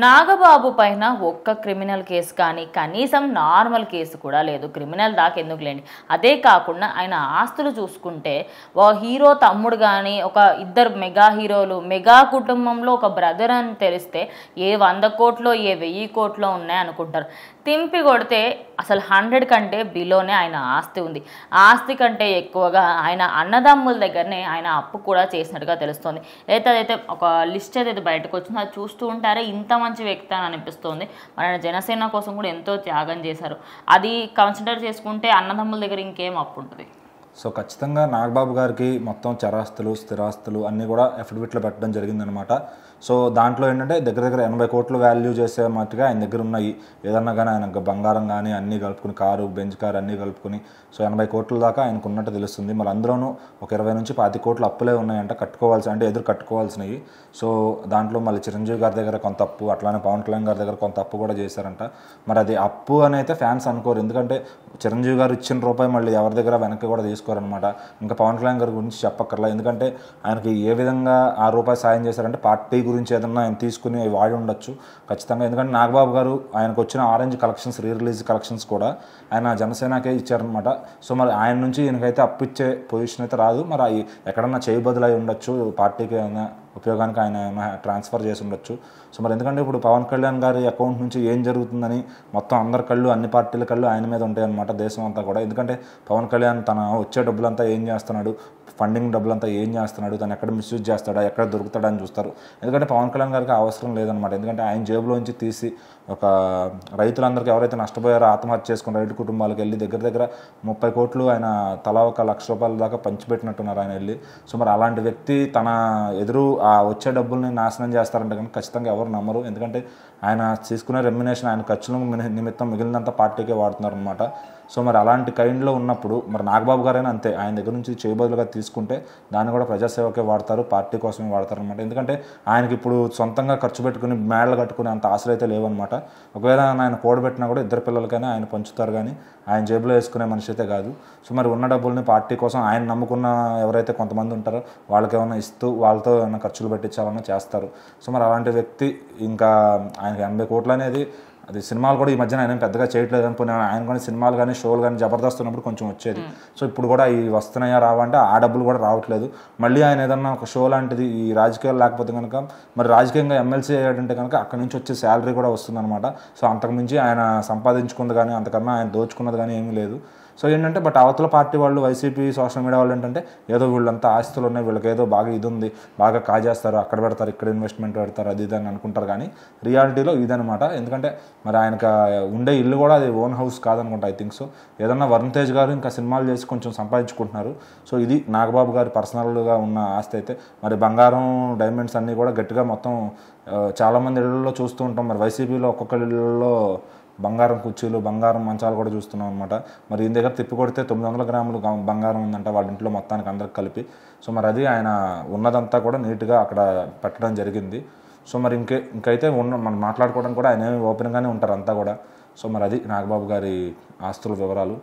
నాగబాబు పైన ఒక్క criminal case కానీ కనీసం నార్మల్ కేసు కూడా లేదు. క్రిమినల్ దాకా ఎందుకులేండి. అదే కాకుండా ఆయన ఆస్తులు చూసుకుంటే ఓ హీరో తమ్ముడు కానీ ఒక ఇద్దరు మెగా హీరోలు మెగా కుటుంబంలో ఒక బ్రదర్ అని తెలిస్తే ఏ 100 కోట్లో ఏ 1000 కోట్లో ఉన్నాయి అనుకుంటారు. తింపి కొడితే అసలు 100 కంటే బిలోనే ఆయన ఆస్తి ఉంది. ఆస్తి కంటే ఎక్కువగా ఆయన అన్నదమ్ముల దగ్గరనే ఆయన అప్పు కూడా చేసినట్టుగా తెలుస్తుంది. అదైతే ఒక లిస్ట్ అయితే బయటకు వచ్చింది. అది చూస్తూ ఉంటారే ఇంత మంచి వ్యక్తి అని అనిపిస్తుంది. మన జనసేన కోసం కూడా ఎంతో త్యాగం చేశారు. అది కన్సిడర్ చేసుకుంటే అన్నదమ్ముల దగ్గర ఇంకేం అప్పు ఉంటుంది. సో ఖచ్చితంగా నాగబాబు గారికి మొత్తం చరాస్తులు స్థిరాస్తులు అన్నీ కూడా ఎఫిడవిట్లో పెట్టడం జరిగిందనమాట. సో దాంట్లో ఏంటంటే దగ్గర 80 కోట్లు వాల్యూ చేసే మట్టుగా ఆయన దగ్గర ఉన్నాయి. ఏదన్నా కానీ ఆయన బంగారం కానీ అన్నీ కలుపుకుని కారు బెంచ్ కారు అన్నీ కలుపుకుని సో 80 కోట్ల దాకా ఆయనకు ఉన్నట్టు తెలుస్తుంది. మరి అందులోనూ ఒక 20 నుంచి 25 కోట్లు అప్పులే ఉన్నాయంట కట్టుకోవాల్సి, అంటే ఎదురు కట్టుకోవాల్సినవి. సో దాంట్లో మళ్ళీ చిరంజీవి గారి దగ్గర కొంత అప్పు, అట్లానే పవన్ కళ్యాణ్ గారి దగ్గర కొంత అప్పు కూడా చేశారంట. మరి అది అప్పు అని అయితే ఫ్యాన్స్ అనుకోరు, ఎందుకంటే చిరంజీవి గారు ఇచ్చిన రూపాయి మళ్ళీ ఎవరి దగ్గర వెనక్కి కూడా తీసుకోరనమాట. ఇంకా పవన్ కళ్యాణ్ గారి గురించి చెప్పక్కర్లా, ఎందుకంటే ఆయనకి ఏ విధంగా ఆ రూపాయి సాయం చేశారంటే పార్టీ గురించి ఏదన్నా ఆయన తీసుకుని వాడి ఉండొచ్చు ఖచ్చితంగా. ఎందుకంటే నాగబాబు గారు ఆయనకు వచ్చిన ఆరెంజ్ కలెక్షన్స్, రిలీజ్ కలెక్షన్స్ కూడా ఆయన జనసేనకే ఇచ్చారనమాట. సో మరి ఆయన నుంచి ఈయనకైతే అప్పు ఇచ్చే పొజిషన్ అయితే రాదు. మరి ఎక్కడన్నా చేయి బదులై ఉండొచ్చు, పార్టీకి ఉపయోగానికి ఆయన ట్రాన్స్ఫర్ చేసి ఉండొచ్చు. సో మరి ఎందుకంటే ఇప్పుడు పవన్ కళ్యాణ్ గారి అకౌంట్ నుంచి ఏం జరుగుతుందని మొత్తం అందరి కళ్ళు, అన్ని పార్టీల కళ్ళు ఆయన మీద ఉంటాయి అనమాట, దేశం అంతా కూడా. ఎందుకంటే పవన్ కళ్యాణ్ తన వచ్చే డబ్బులంతా ఏం చేస్తున్నాడు, ఫండింగ్ డబ్బులంతా ఏం చేస్తున్నాడు, తను ఎక్కడ మిస్యూజ్ చేస్తాడా, ఎక్కడ దొరుకుతాడా అని చూస్తారు. ఎందుకంటే పవన్ కళ్యాణ్ గారికి అవసరం లేదనమాట. ఎందుకంటే ఆయన జేబులోంచి తీసి ఒక రైతులందరికీ ఎవరైతే నష్టపోయారో ఆత్మహత్య చేసుకున్న రైతు కుటుంబాలకు వెళ్ళి దగ్గర 30 కోట్లు ఆయన తలా 1 లక్ష రూపాయల దాకా పంచిపెట్టినట్టున్నారు ఆయన వెళ్ళి. సో మరి అలాంటి వ్యక్తి తన ఎదురు ఆ వచ్చే డబ్బుల్ని నాశనం చేస్తారంటే కనుక ఖచ్చితంగా ఎవరు నమ్మరు. ఎందుకంటే ఆయన తీసుకునే రెమ్యునేషన్, ఆయన ఖర్చుల నిమిత్తం మిగిలినంత పార్టీకే వాడుతున్నారు అనమాట. సో మరి అలాంటి కైండ్లో ఉన్నప్పుడు మరి నాగబాబు గారైనా అంతే, ఆయన దగ్గర నుంచి చేయబదులుగా తీసుకుంటే దాన్ని కూడా ప్రజాసేవకే వాడతారు, పార్టీ కోసమే వాడతారు అనమాట. ఎందుకంటే ఆయనకి ఇప్పుడు సొంతంగా ఖర్చు పెట్టుకుని మేడలు కట్టుకునే అంత ఆశలు అయితే లేవన్నమాట. ఒకవేళ ఆయన కూడబెట్టినా కూడా 2 పిల్లలకైనా ఆయన పంచుతారు, కానీ ఆయన జేబులో వేసుకునే మనిషి అయితే కాదు. సో మరి ఉన్న డబ్బుల్ని పార్టీ కోసం ఆయన నమ్ముకున్న ఎవరైతే కొంతమంది ఉంటారో వాళ్ళకి ఏమైనా ఇస్తూ వాళ్ళతో ఏమైనా ఖర్చులు పెట్టించాలన్నా చేస్తారు. సో మరి అలాంటి వ్యక్తి ఇంకా ఆయనకి 80 కోట్లు అనేది, అది సినిమాలు కూడా ఈ మధ్యన ఆయన పెద్దగా చేయట్లేదు అనుకుని, ఆయన కానీ సినిమాలు కానీ షోలు కానీ జబర్దస్త్ ఉన్నప్పుడు కొంచెం వచ్చేది. సో ఇప్పుడు కూడా ఈ వస్తున్నాయా రావంటే ఆ డబ్బులు కూడా రావట్లేదు. మళ్ళీ ఆయన ఏదన్నా ఒక షో లాంటిది ఈ రాజకీయాలు లేకపోతే కనుక, మరి రాజకీయంగా ఎమ్మెల్సీ అయ్యాడంటే కనుక అక్కడి నుంచి వచ్చే శాలరీ కూడా వస్తుందన్నమాట. సో అంతకుమించి ఆయన సంపాదించుకుంది కానీ అంతకన్నా ఆయన దోచుకున్నది కానీ ఏమీ లేదు. సో ఏంటంటే బట్ అవతల పార్టీ వాళ్ళు, వైసీపీ సోషల్ మీడియా వాళ్ళు ఏంటంటే ఏదో వీళ్ళంతా ఆస్తులు ఉన్నాయి, వీళ్ళకి ఏదో బాగా ఇది ఉంది, బాగా కాజేస్తారు, అక్కడ పెడతారు, ఇక్కడ ఇన్వెస్ట్మెంట్ పెడతారు, అది ఇది అని అనుకుంటారు. కానీ రియాలిటీలో ఇదనమాట. ఎందుకంటే మరి ఆయనకు ఉండే ఇల్లు కూడా అది ఓన్ హౌస్ కాదనుకుంటా, ఐ థింక్. సో ఏదన్నా వరుణ్ తేజ్ గారు ఇంకా సినిమాలు చేసి కొంచెం సంపాదించుకుంటున్నారు. సో ఇది నాగబాబు గారి పర్సనల్గా ఉన్న ఆస్తి అయితే. మరి బంగారం, డైమండ్స్ అన్నీ కూడా గట్టిగా మొత్తం చాలామంది ఇళ్లలో చూస్తూ ఉంటాం. మరి వైసీపీలో ఒక్కొక్క ఇళ్లలో బంగారం కుర్చీలు, బంగారం మంచాలు కూడా చూస్తున్నాం అనమాట. మరి ఈయన దగ్గర తిప్పి కొడితే 900 గ్రాములు బంగారం ఉందంట వాళ్ళ ఇంట్లో మొత్తానికి అందరికి కలిపి. సో మరి అది ఆయన ఉన్నదంతా కూడా నీట్గా అక్కడ పెట్టడం జరిగింది. సో మరి ఇంకైతే మనం మాట్లాడుకోవడం కూడా ఆయన ఓపెన్గానే ఉంటారు అంతా కూడా. సో మరి అది నాగబాబు గారి ఆస్తుల వివరాలు.